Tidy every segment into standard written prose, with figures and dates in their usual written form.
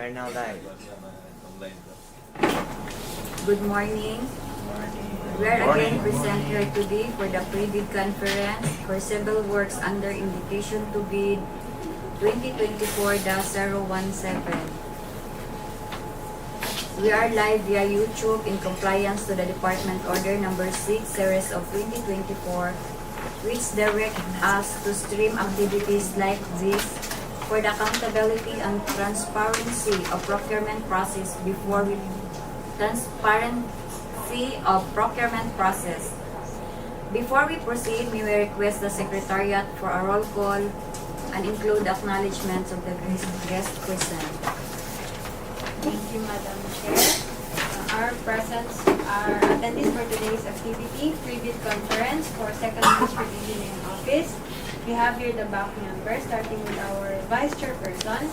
are now live. Good morning. We are again present here today for the pre-bid conference for civil works under invitation to bid 2024-017. We are live via YouTube in compliance to the Department Order Number 6 Series of 2024, which directs us to stream activities like this for the accountability and transparency of procurement process before we Before we proceed, we will request the Secretariat for a roll call and include acknowledgements of the guest present. Thank you, Madam Chair. Our attendees for today's activity, pre-bid conference for Second District Engineering Office. We have here the back members, starting with our Vice Chairperson,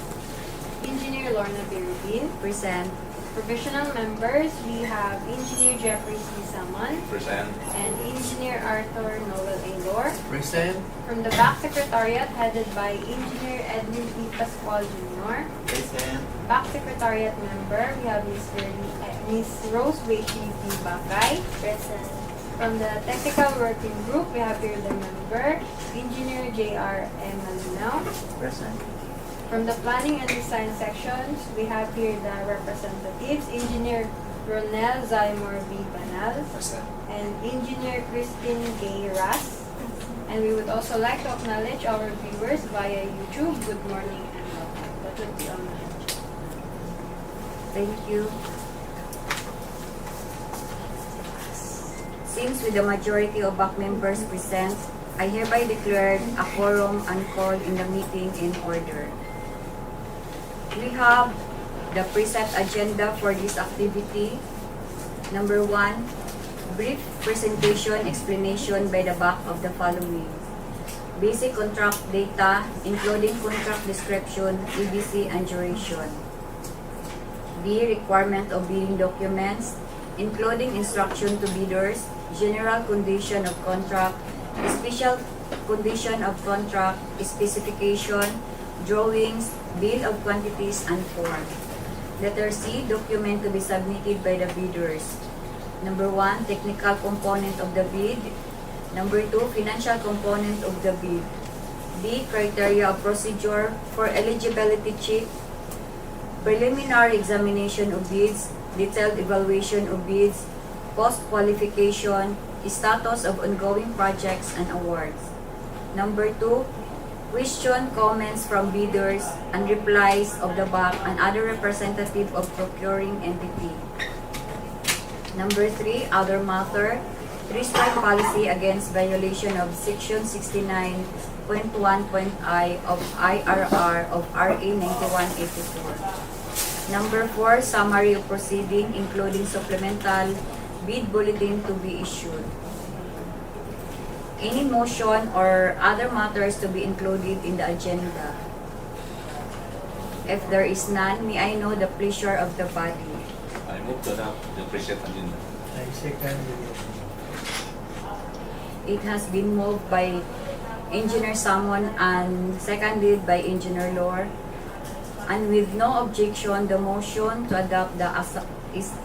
Engineer Lorna Birubin. Present. Professional members, we have Engineer Jeffrey C. Saman. Present. And Engineer Arthur Noel Aylor. Present. From the back secretariat, headed by Engineer Edwin P. Pascual Jr. Present. Back secretariat member, we have Ms. Rose Beatty P. Bakay. Present. From the technical working group, we have here the member, Engineer J.R. M. Malinaw. Present. From the planning and design sections, we have here the representatives, Engineer Ronel Zymor B. Banal. Present. And Engineer Christine Gay Ras. And we would also like to acknowledge our viewers via YouTube. Good morning and welcome. That would be all, Madam Chair. Thank you. Since with the majority of back members present, I hereby declare a quorum and call in the meeting in order. We have the preset agenda for this activity. Number 1, brief presentation explanation by the back of the following. Basic contract data, including contract description, EBC, and duration. B, requirement of bidding documents, including instruction to bidders, general condition of contract, special condition of contract, specification, drawings, bill of quantities, and form. Letter C, document to be submitted by the bidders. Number 1, technical component of the bid. Number 2, financial component of the bid. D, criteria of procedure for eligibility check, preliminary examination of bids, detailed evaluation of bids, post-qualification, status of ongoing projects and awards. Number 2, question, comments from bidders, and replies of the back and other representative of procuring entity. Number 3, other matter, 3-strike policy against violation of Section 69.1.I of IRR of RA 9184. Number 4, summary of proceeding, including supplemental bid bulletin to be issued. Any motion or other matters to be included in the agenda. If there is none, may I know the pleasure of the body. I move to adopt the preset agenda. I second. It has been moved by Engineer Samon and seconded by Engineer Lor. And with no objection, the motion to adopt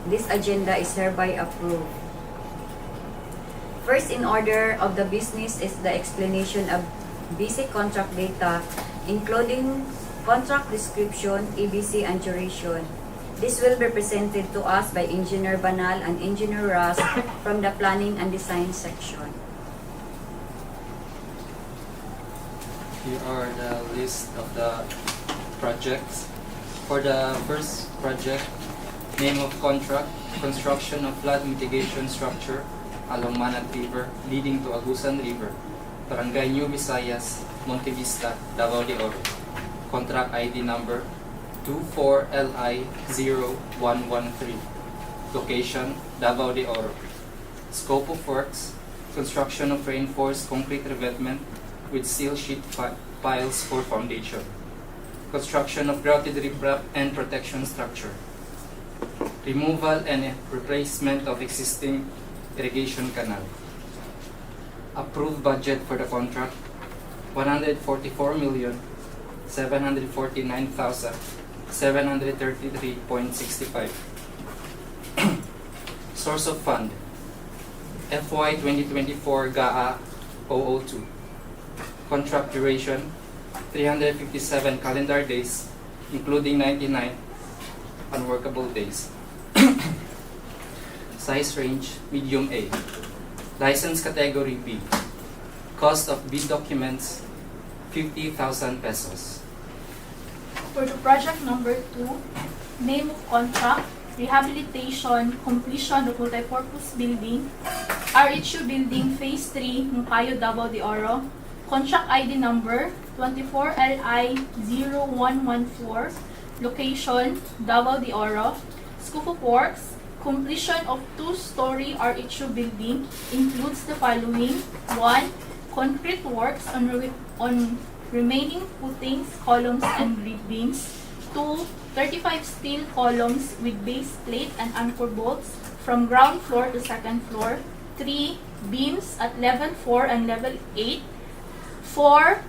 this agenda is hereby approved. First in order of the business is the explanation of basic contract data, including contract description, EBC, and duration. This will be presented to us by Engineer Banal and Engineer Ras from the planning and design section. Here are the list of the projects. For the first project, name of contract, construction of flood mitigation structure along Manat River leading to Agusan River, Barangay New Visayas, Montevista, Davao de Oro. Contract ID number 24LI0113. Location, Davao de Oro. Scope of works, construction of reinforced concrete revetment with seal sheet piles for foundation. Construction of grouted riprap and protection structure. Removal and replacement of existing irrigation canal. Approved budget for the contract, 144,749,000 733.65. Source of fund FY 2024 GAA 002. Contract duration 357 calendar days, including 99 unworkable days. Size range medium A. License category B. Cost of bid documents 50,000 pesos. For the project number 2, name of contract, rehabilitation, completion of multipurpose building, RHU building phase 3, Monkayo, Davao de Oro. Contract ID number 24LI0114. Location, Davao de Oro. Scope of works, completion of 2-story RHU building includes the following: 1. Concrete works on remaining footings, columns, and grid beams. 2. 35 steel columns with base plate and anchor bolts from ground floor to second floor. 3. Beams at level 4 and level 8. 4.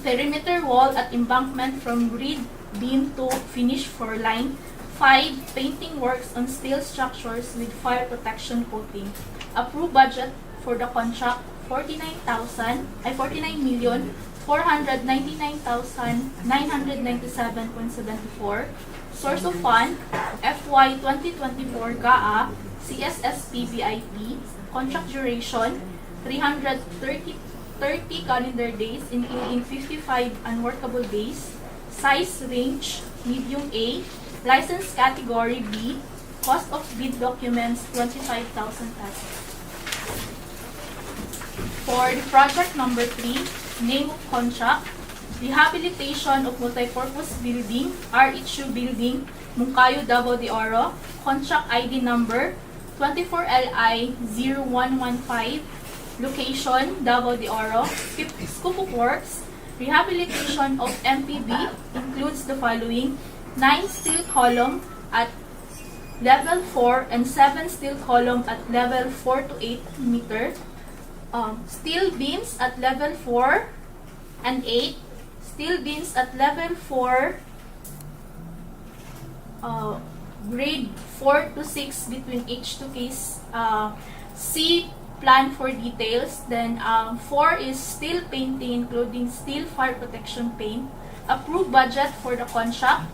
Perimeter wall at embankment from grid beam to finish floor line. 5. Painting works on steel structures with fire protection coating. Approved budget for the contract 49,999,997.74. Source of fund FY 2024 GAA CSSP VIP. Contract duration 330 calendar days, including 55 unworkable days. Size range medium A. License category B. Cost of bid documents 25,000 pesos. For the project number 3, name of contract, rehabilitation of multipurpose building, RHU building, Monkayo, Davao de Oro. Contract ID number 24LI0115. Location, Davao de Oro. Scope of works, rehabilitation of MPB includes the following: 9 steel column at level 4 and 7 steel column at level 4 to 8 meter. Steel beams at level 4 and 8. Steel beams at level 4, grade 4 to 6 between H2 case. See plan for details. Then 4 is steel painting, including steel fire protection paint. Approved budget for the contract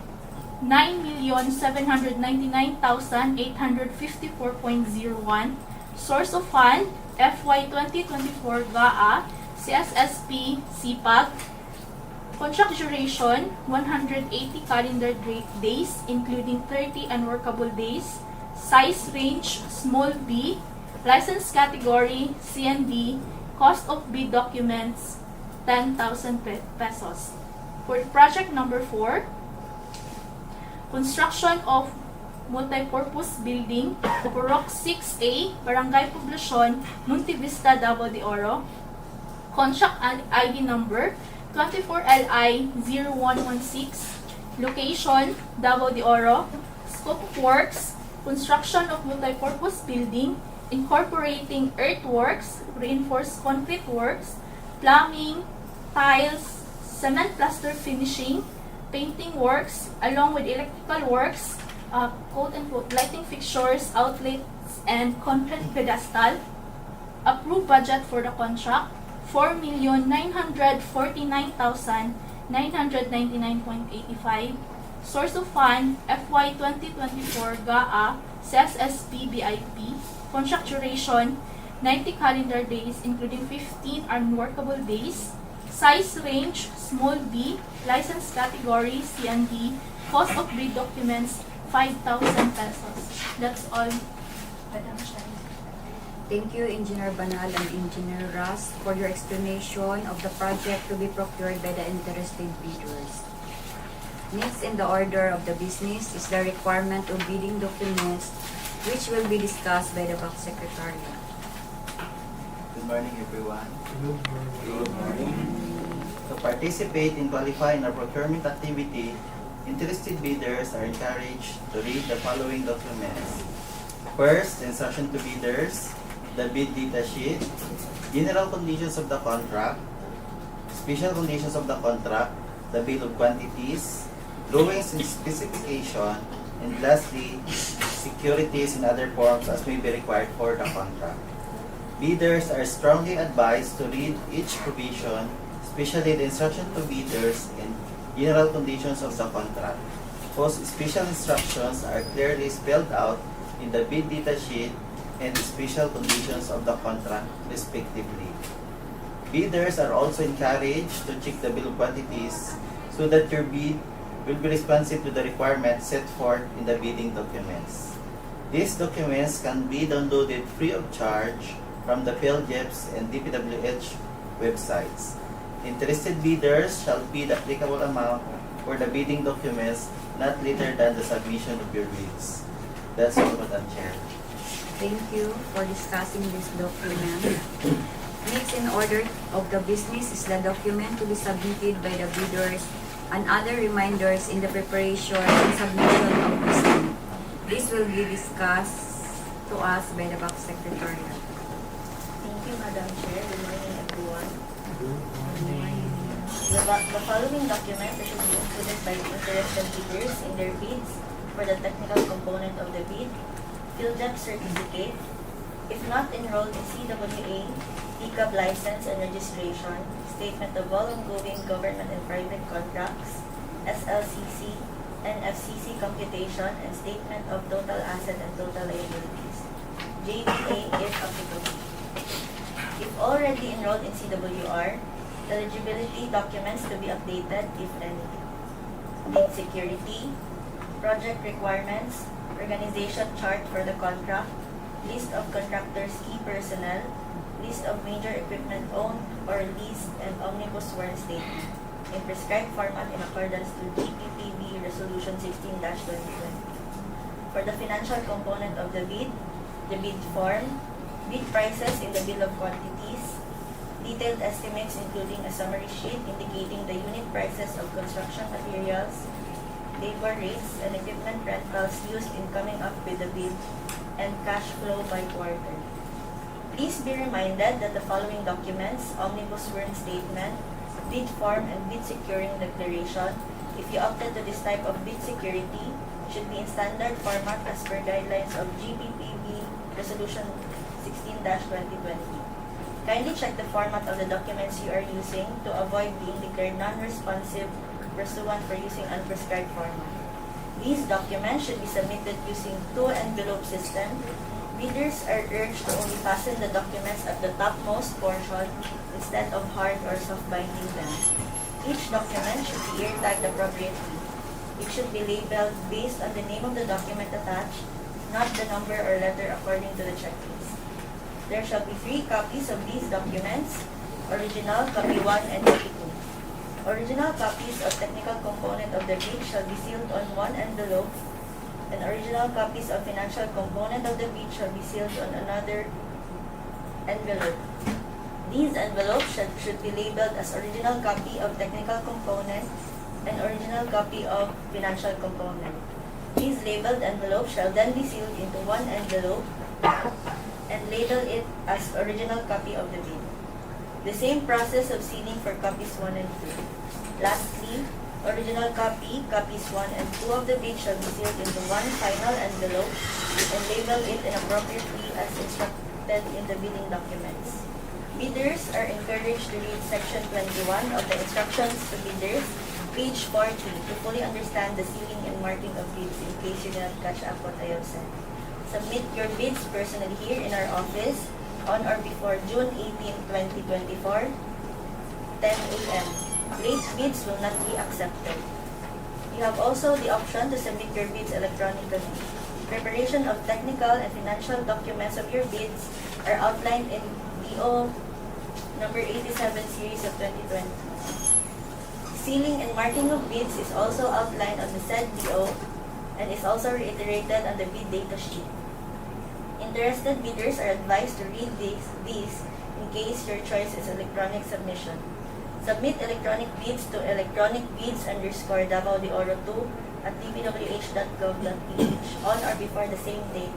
9,799,854.01. Source of fund FY 2024 GAA CSSP CPAG. Contract duration 180 calendar days, including 30 unworkable days. Size range small b. License category CND. Cost of bid documents 10,000 pesos. For project number 4, construction of multipurpose building, Purok 6A, Barangay Poblacion, Montevista, Davao de Oro. Contract ID number 24LI0116. Location, Davao de Oro. Scope of works, construction of multipurpose building incorporating earthworks, reinforced concrete works, plumbing, tiles, cement plaster finishing, painting works, along with electrical works, quote-unquote, lighting fixtures, outlets, and concrete pedestal. Approved budget for the contract, 4,949,999.85. Source of fund, FY 2024 GAA, CSSP BIP. Contract duration, 90 calendar days, including 15 unworkable days. Size range, small b. License category, CND. Cost of bid documents, 5,000 pesos. That's all, Madam Chair. Thank you, Engineer Banal and Engineer Ras, for your explanation of the project to be procured by the interested bidders. Next in the order of the business is the requirement of bidding documents, which will be discussed by the Back Secretariat. Good morning, everyone. Good morning. To participate in qualifying our procurement activity, interested bidders are encouraged to read the following documents. First, instruction to bidders, the bid data sheet, general conditions of the contract, special conditions of the contract, the bill of quantities, drawings in specification, and lastly, securities in other forms as may be required for the contract. Bidders are strongly advised to read each provision, especially the instruction to bidders and general conditions of the contract. Most special instructions are clearly spelled out in the bid data sheet and the special conditions of the contract, respectively. Bidders are also encouraged to check the bill of quantities so that your bid will be responsive to the requirements set forth in the bidding documents. These documents can be downloaded free of charge from the PhilJEPS and DPWH websites. Interested bidders shall pay the applicable amount for the bidding documents not later than the submission of your bids. That's all, Madam Chair. Thank you for discussing this document. Next in order of the business is the document to be submitted by the bidders and other reminders in the preparation and submission of this bid. This will be discussed to us by the Back Secretariat. Thank you, Madam Chair. Good morning, everyone. The following documents should be included by interested bidders in their bids for the technical component of the bid: PhilJEPS certificate, if not enrolled in CWA, ECAB license and registration, statement of all ongoing government and private contracts, SLCC, and FCC computation, and statement of total asset and total liabilities, JDA if applicable. If already enrolled in CWR, eligibility documents to be updated if any. Bid security, project requirements, organization chart for the contract, list of contractors' key personnel, list of major equipment owned or leased, and omnibus sworn statement in prescribed format in accordance to DPWH Resolution 16-2020. For the financial component of the bid form, bid prices in the bill of quantities, detailed estimates including a summary sheet indicating the unit prices of construction materials, labor rates, and equipment rentals used in coming up with the bid, and cash flow by quarter. Please be reminded that the following documents, omnibus sworn statement, bid form, and bid securing declaration, if you opted to this type of bid security, should be in standard format as per guidelines of GPPB Resolution 16-2020. Kindly check the format of the documents you are using to avoid being declared non-responsive pursuant for using unprescribed format. These documents should be submitted using two-envelope system. Bidders are urged to only fasten the documents at the topmost portion instead of hard or soft binding them. Each document should be ear-tagged appropriately. It should be labeled based on the name of the document attached, not the number or letter according to the checklist. There shall be 3 copies of these documents: original, copy 1, and copy 2. Original copies of technical component of the bid shall be sealed on one envelope, and original copies of financial component of the bid shall be sealed on another envelope. These envelopes should be labeled as original copy of technical component and original copy of financial component. These labeled envelopes shall then be sealed into one envelope and label it as original copy of the bid. The same process of sealing for copies 1 and 2. Lastly, original copy, copies 1 and 2 of the bid shall be sealed into one final envelope and label it inappropriately as instructed in the bidding documents. Bidders are encouraged to read Section 21 of the Instructions to Bidders, page 40, to fully understand the sealing and marking of bids in case you did not catch up what I have said. Submit your bids personally here in our office on or before June 18, 2024, 10 a.m. Late bids will not be accepted. You have also the option to submit your bids electronically. Preparation of technical and financial documents of your bids are outlined in DEO number 87 series of 2020. Sealing and marking of bids is also outlined on the said DEO and is also reiterated on the bid data sheet. Interested bidders are advised to read these in case your choice is electronic submission. Submit electronic bids to electronicbids_Davao de Oro 2 at dpwh.gov.ph on or before the same date,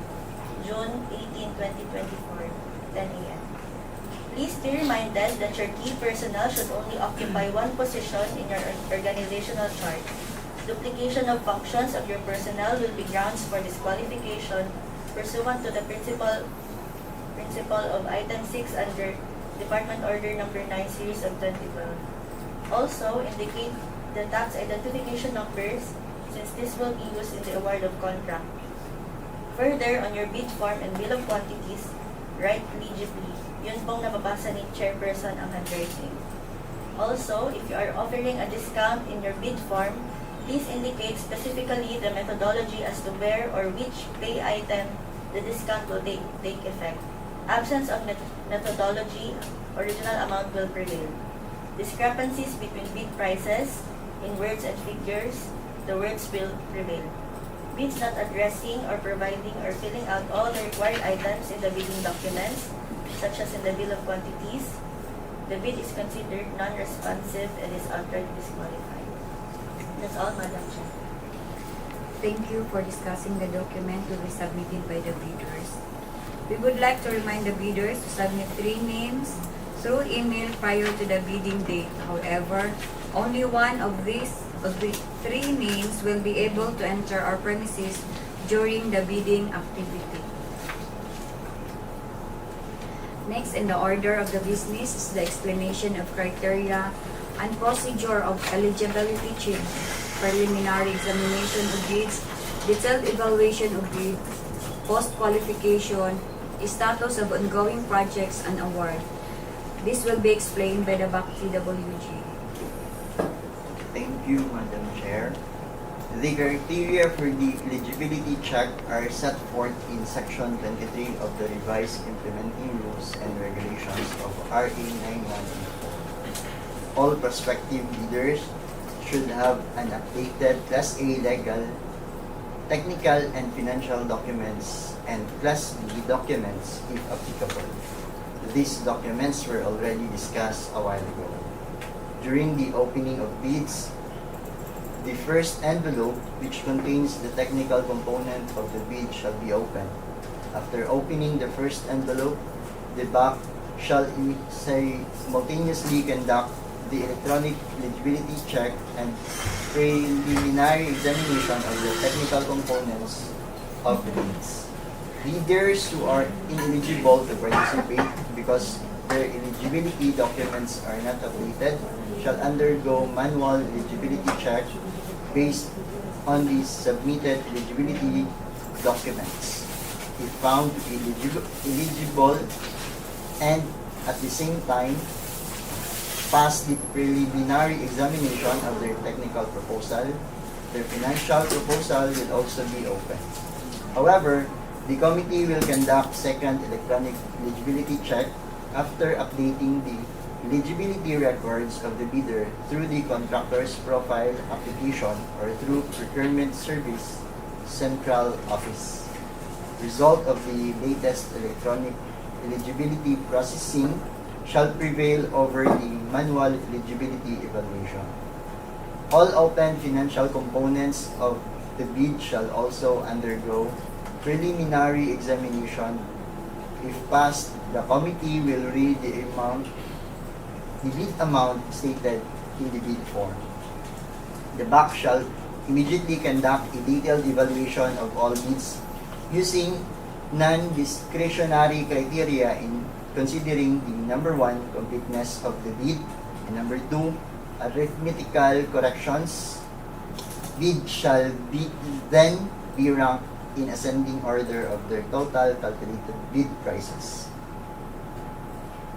June 18, 2024, 10 a.m. Please be reminded that your key personnel should only occupy one position in your organizational chart. Duplication of functions of your personnel will be grounds for disqualification pursuant to the principle of item 6 under Department Order Number 9 Series of 2012. Also, indicate the tax identification numbers since this will be used in the award of contract. Further, on your bid form and bill of quantities, write legibly. Yun pong nababasa ni Chairperson ang handwriting. Also, if you are offering a discount in your bid form, please indicate specifically the methodology as to where or which pay item the discount will take effect. Absence of methodology, original amount will prevail. Discrepancies between bid prices in words and figures, the words will prevail. Bids not addressing or providing or filling out all the required items in the bidding documents, such as in the bill of quantities, the bid is considered non-responsive and is outright disqualified. That's all, Madam Chair. Thank you for discussing the document to be submitted by the bidders. We would like to remind the bidders to submit 3 names through email prior to the bidding date. However, only one of the 3 names will be able to enter our premises during the bidding activity. Next in the order of the business is the explanation of criteria and procedure of eligibility check, preliminary examination of bids, detailed evaluation of bids, post-qualification, status of ongoing projects and award. This will be explained by the DPWH. Thank you, Madam Chair. The criteria for the eligibility check are set forth in Section 23 of the revised implementing rules and regulations of RA 9184. All prospective bidders should have an updated Class A legal, technical, and financial documents and Class B documents if applicable. These documents were already discussed a while ago. During the opening of bids, the first envelope, which contains the technical component of the bid, shall be opened. After opening the first envelope, the back shall simultaneously conduct the electronic eligibility check and preliminary examination of the technical components of the bids. Bidders who are ineligible to participate because their eligibility documents are not updated shall undergo manual eligibility check based on the submitted eligibility documents. If found to be eligible and at the same time pass the preliminary examination of their technical proposal, their financial proposal will also be open. However, the committee will conduct second electronic eligibility check after updating the eligibility records of the bidder through the contractor's profile application or through Procurement Service Central Office. Result of the latest electronic eligibility processing shall prevail over the manual eligibility evaluation. All open financial components of the bid shall also undergo preliminary examination. If passed, the committee will read the bid amount stated in the bid form. The back shall immediately conduct a detailed evaluation of all bids using non-discretionary criteria in considering the number 1, completeness of the bid, and number 2, arithmetical corrections. Bid shall then be ranked in ascending order of their total calculated bid prices.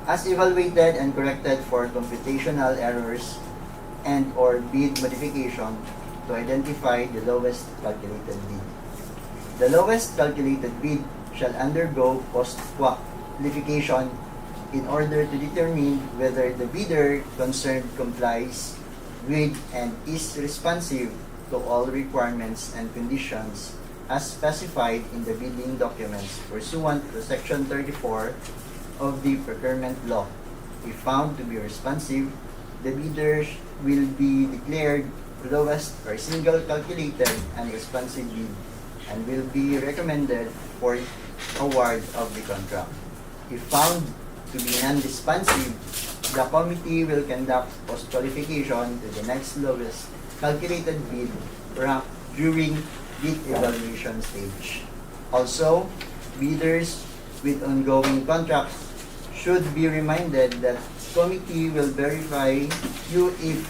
As evaluated and corrected for computational errors and or bid modification to identify the lowest calculated bid. The lowest calculated bid shall undergo post-qualification in order to determine whether the bidder concerned complies with and is responsive to all requirements and conditions as specified in the bidding documents pursuant to Section 34 of the Procurement Law. If found to be responsive, the bidder will be declared lowest or single calculated and responsive bid and will be recommended for award of the contract. If found to be non-responsive, the committee will conduct post-qualification to the next lowest calculated bid during bid evaluation stage. Also, bidders with ongoing contracts should be reminded that committee will verify you if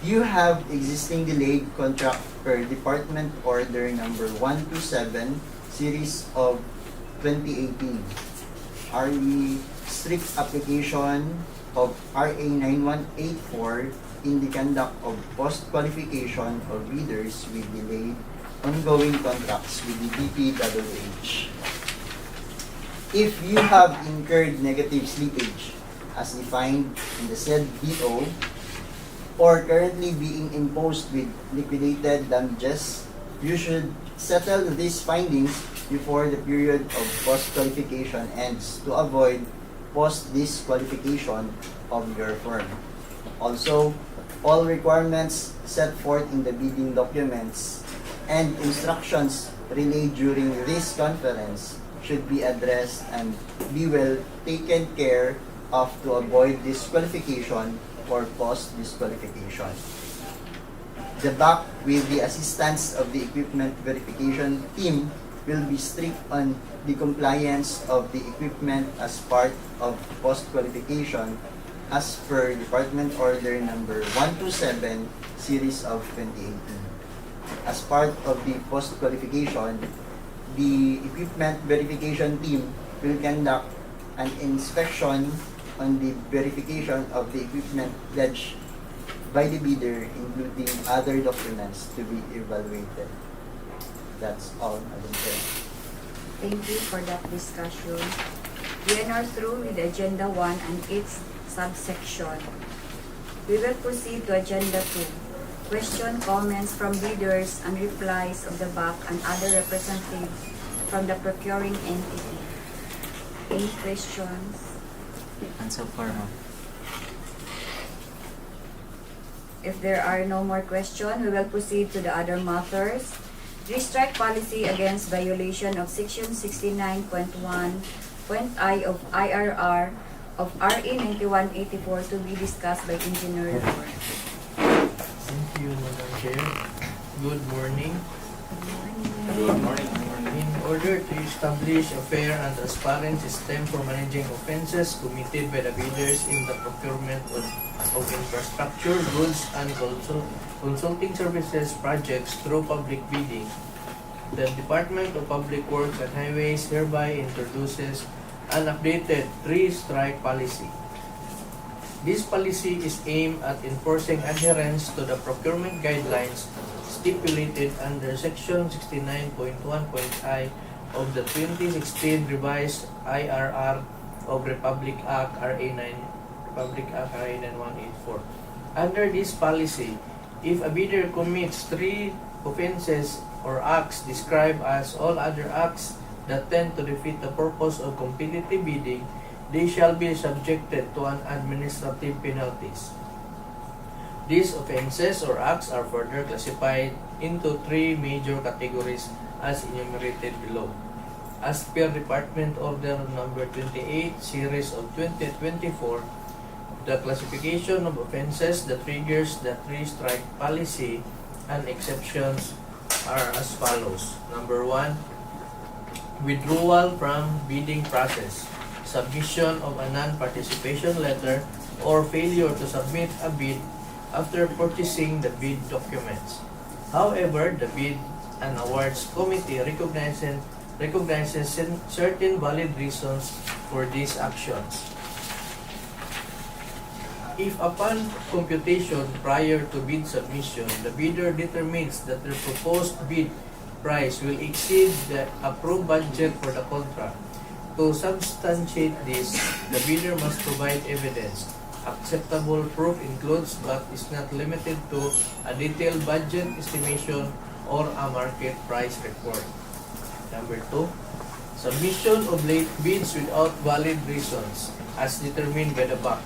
you have existing delayed contract per Department Order number 127 series of 2018. RE strict application of RA 9184 in the conduct of post-qualification of bidders with delayed ongoing contracts with the DPWH. If you have incurred negative slippage as defined in the said DEO or currently being imposed with liquidated damages, you should settle these findings before the period of post-qualification ends to avoid post-disqualification of your firm. Also, all requirements set forth in the bidding documents and instructions relayed during this conference should be addressed and be well taken care of to avoid disqualification or post-disqualification. The BAC, with the assistance of the equipment verification team, will be strict on the compliance of the equipment as part of post-qualification as per Department Order number 127 series of 2018. As part of the post-qualification, the equipment verification team will conduct an inspection on the verification of the equipment pledged by the bidder, including other documents to be evaluated. That's all, Madam Chair. Thank you for that discussion. We are now through with Agenda 1 and its subsection. We will proceed to Agenda 2. Question, comments from bidders and replies of the BAC and other representatives from the procuring entity. Any questions? And so far, ma'am. If there are no more questions, we will proceed to the other matters. Restrike policy against violation of Section 69.1.I of IRR of RA 9184 to be discussed by Engineer Lord. Thank you, Madam Chair. Good morning. Good morning. In order to establish a fair and transparent system for managing offenses committed by the bidders in the procurement of infrastructure, goods, and consulting services projects through public bidding, the Department of Public Works and Highways hereby introduces an updated three-strike policy. This policy is aimed at enforcing adherence to the procurement guidelines stipulated under Section 69.1.I of the 2016 revised IRR of Republic Act RA 9184. Under this policy, if a bidder commits three offenses or acts described as all other acts that tend to defeat the purpose of competitive bidding, they shall be subjected to an administrative penalties. These offenses or acts are further classified into three major categories as enumerated below. As per Department Order number 28 series of 2024, the classification of offenses that triggers the three-strike policy and exceptions are as follows. Number 1, withdrawal from bidding process, submission of a non-participation letter, or failure to submit a bid after purchasing the bid documents. However, the Bid and Awards Committee recognizes certain valid reasons for these actions. If upon computation prior to bid submission, the bidder determines that the proposed bid price will exceed the approved budget for the contract, to substantiate this, the bidder must provide evidence. Acceptable proof includes but is not limited to a detailed budget estimation or a market price report. Number 2, submission of late bids without valid reasons as determined by the BAC.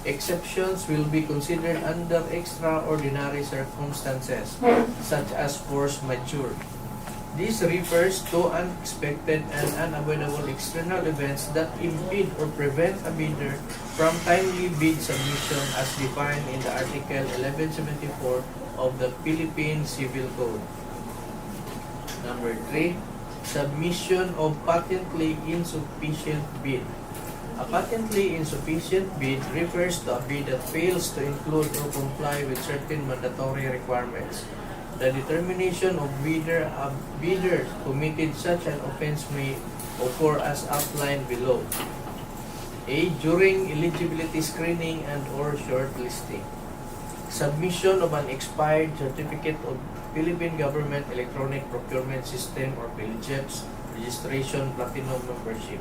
Exceptions will be considered under extraordinary circumstances such as force majeure. This refers to unexpected and unavoidable external events that impede or prevent a bidder from timely bid submission as defined in the Article 1174 of the Philippine Civil Code. Number 3, submission of patently insufficient bid. A patently insufficient bid refers to a bid that fails to include or comply with certain mandatory requirements. The determination of a bidder committed such an offense may occur as outlined below. A. During eligibility screening and or shortlisting. Submission of an expired certificate of Philippine Government Electronic Procurement System or PhilGEPS registration platinum membership,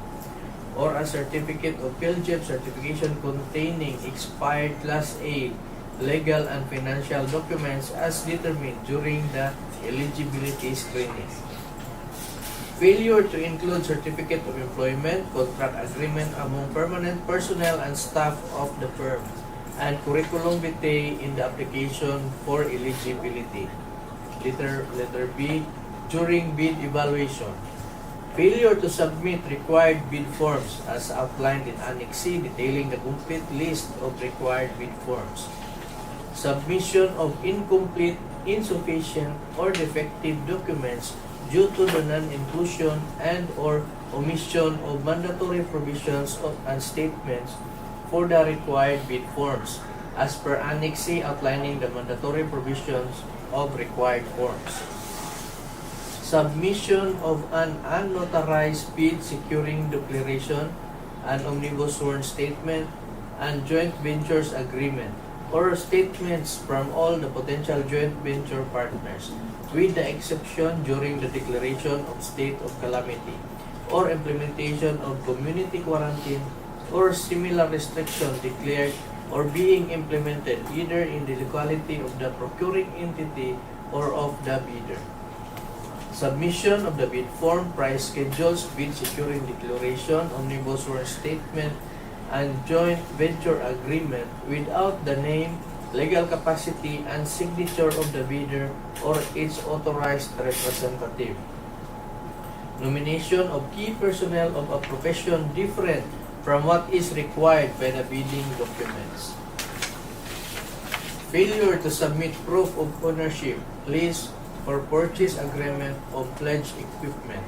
or a certificate of PhilGEPS certification containing expired Class A legal and financial documents as determined during the eligibility screening. Failure to include certificate of employment, contract agreement among permanent personnel and staff of the firm, and curriculum vitae in the application for eligibility. Letter B, during bid evaluation. Failure to submit required bid forms as outlined in Annex C detailing the complete list of required bid forms. Submission of incomplete, insufficient, or defective documents due to the non-inclusion and or omission of mandatory provisions and statements for the required bid forms as per Annex C outlining the mandatory provisions of required forms. Submission of an unnotarized bid securing declaration, an omnibus sworn statement, and joint ventures agreement, or statements from all the potential joint venture partners, with the exception during the declaration of state of calamity, or implementation of community quarantine, or similar restriction declared or being implemented either in the locality of the procuring entity or of the bidder. Submission of the bid form, price schedules, bid securing declaration, omnibus sworn statement, and joint venture agreement without the name, legal capacity, and signature of the bidder or its authorized representative. Nomination of key personnel of a profession different from what is required by the bidding documents. Failure to submit proof of ownership, lease, or purchase agreement of pledged equipment.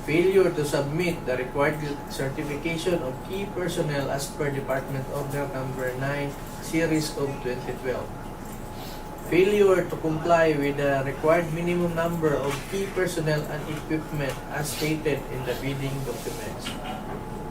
Failure to submit the required certification of key personnel as per Department Order Number 9, Series of 2012. Failure to comply with the required minimum number of key personnel and equipment as stated in the bidding documents.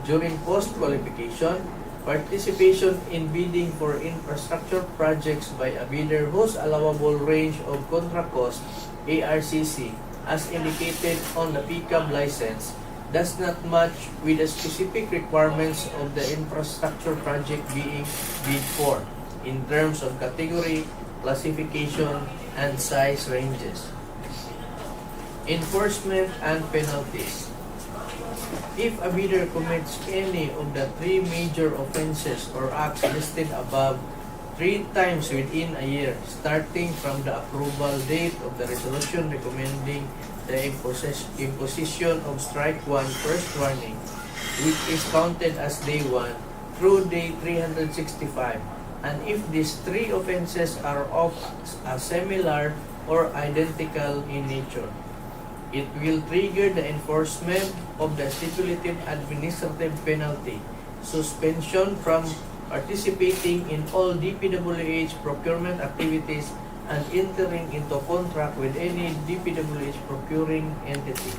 During post-qualification, participation in bidding for infrastructure projects by a bidder whose allowable range of contract cost, ARCC, as indicated on the PCAB license, does not match with the specific requirements of the infrastructure project being bid for in terms of category, classification, and size ranges. Enforcement and penalties. If a bidder commits any of the 3 major offenses or acts listed above 3 times within a year, starting from the approval date of the resolution recommending the imposition of strike 1 first warning, which is counted as day 1 through day 365, and if these 3 offenses are of a similar or identical in nature, it will trigger the enforcement of the stipulated administrative penalty, suspension from participating in all DPWH procurement activities and entering into contract with any DPWH procuring entity.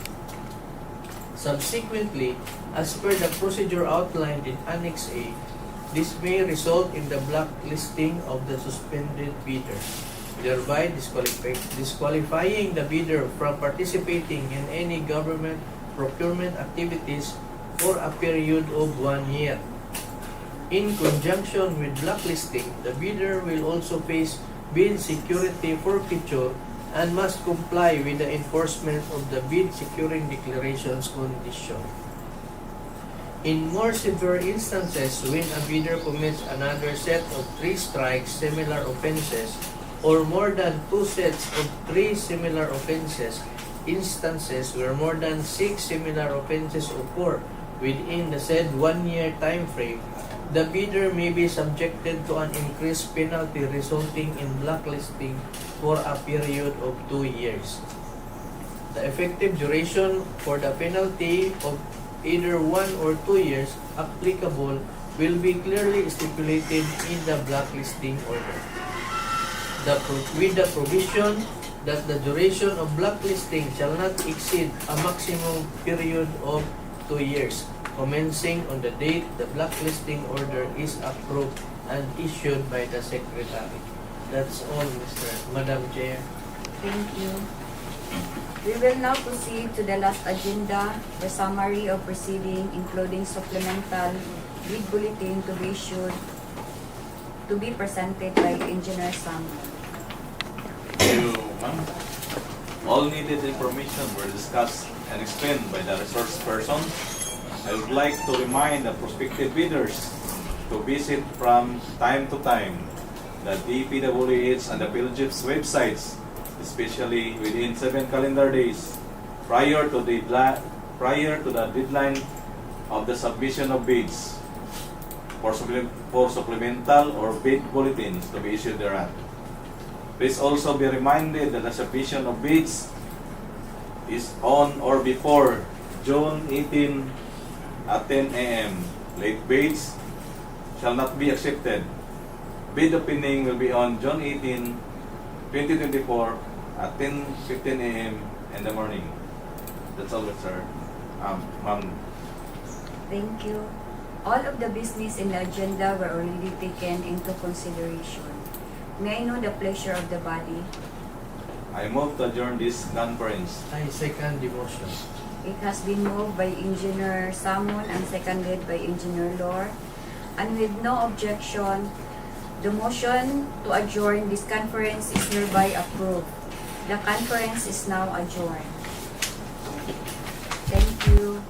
Subsequently, as per the procedure outlined in Annex A, this may result in the blacklisting of the suspended bidder, thereby disqualifying the bidder from participating in any government procurement activities for a period of 1 year. In conjunction with blacklisting, the bidder will also face bid security forfeiture and must comply with the enforcement of the bid securing declarations condition. In more severe instances, when a bidder commits another set of 3 strikes similar offenses or more than 2 sets of 3 similar offenses, instances where more than 6 similar offenses occur within the said 1 year time frame, the bidder may be subjected to an increased penalty resulting in blacklisting for a period of 2 years. The effective duration for the penalty of either 1 or 2 years applicable will be clearly stipulated in the blacklisting order. With the provision that the duration of blacklisting shall not exceed a maximum period of 2 years, commencing on the date the blacklisting order is approved and issued by the Secretary. That's all, Madam Chair. Thank you. We will now proceed to the last agenda, the summary of proceeding, including supplemental bid bulletin to be issued, to be presented by Engineer Sam. Thank you, ma'am. All needed information were discussed and explained by the resource person. I would like to remind the prospective bidders to visit from time to time the DPWH and the PhilJIP's websites, especially within 7 calendar days prior to the deadline of the submission of bids for supplemental or bid bulletins to be issued thereat. Please also be reminded that the submission of bids is on or before June 18 at 10 a.m. Late bids shall not be accepted. Bid opening will be on June 18, 2024 at 10:15 a.m. in the morning. That's all, sir. Ma'am. Thank you. All of the business in the agenda were already taken into consideration. May I know the pleasure of the body? I move to adjourn this conference. I second the motion. It has been moved by Engineer Samon and seconded by Engineer Lor. And with no objection, the motion to adjourn this conference is hereby approved. The conference is now adjourned. Thank you.